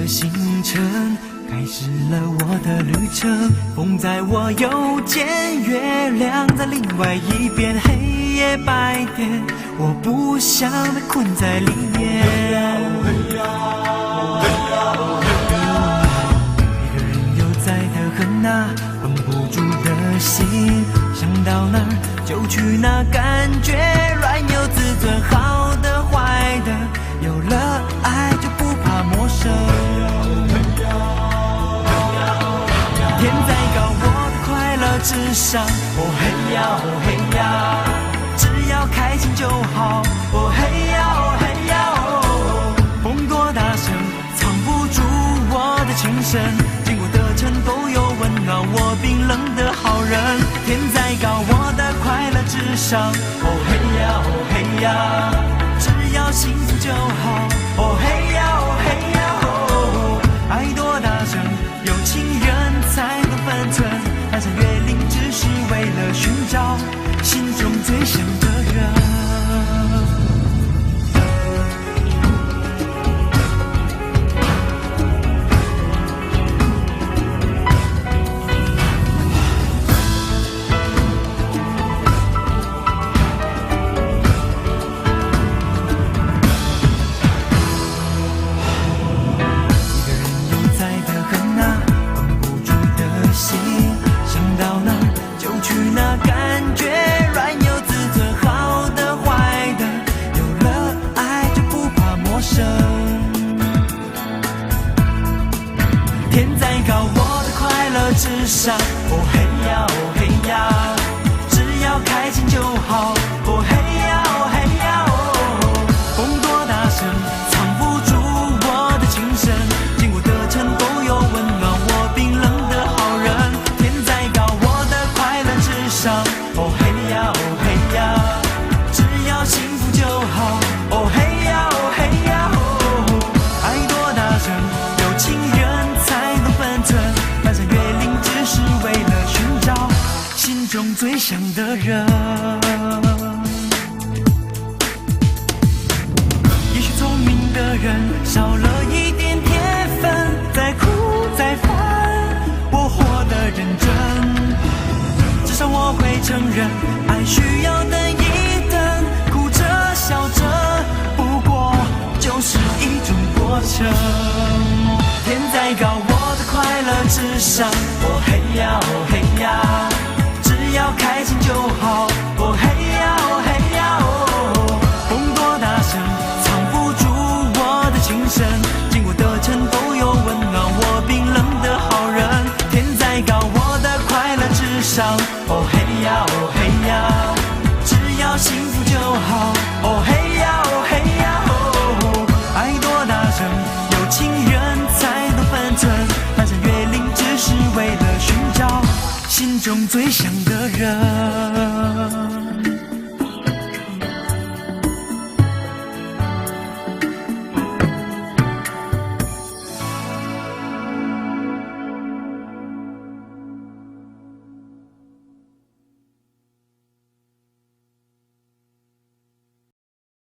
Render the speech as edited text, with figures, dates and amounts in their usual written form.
的星辰，开始了我的旅程。风在我右肩，月亮在另外一边，黑夜白天，我不想被困在里面。一个人悠哉的很啊，绷不住的心，想到哪儿就去哪，感觉软有自尊，好的坏的，有了爱就不怕陌生。天再高，我的快乐至上。哦嘿呀哦嘿呀，只要开心就好。哦嘿呀哦嘿呀哦，风多大声，藏不住我的情深。经过的城都有温暖我冰冷的好人。天再高，我的快乐至上。哦嘿呀哦嘿呀，只要幸福就好。哦嘿呀哦嘿呀哦，爱多大声，有情人才能分寸。翻山越岭只是为了寻找心中最想的人。天再高，我的快乐至上。哦嘿呀哦嘿呀，只要开心就好。哦嘿呀哦嘿呀哦，风多大声，藏不住我的情深。经过的城都有温暖我冰冷的好人。天再高，我的快乐至上。哦嘿呀哦嘿呀，只要幸福就好。哦嘿呀哦嘿呀哦，爱多大声，有情人翻山越岭只是为了寻找心中最想的人。也许聪明的人少了一点天分，再苦再烦我活得认真。至少我会承认爱需要等一等，哭着笑着不过就是一种过程。天再高，我的快乐至上。哦嘿呀哦嘿呀，只要开心就好。哦嘿呀哦嘿呀哦，风多大声，藏不住我的情深。经过的城都有温暖我冰冷的好人。天再高，我的快乐至上。哦嘿呀哦嘿呀，只要幸福就好。哦嘿呀哦嘿呀哦，爱多大声，有情人才能分寸。翻山越岭只是为了寻找心中最想的人。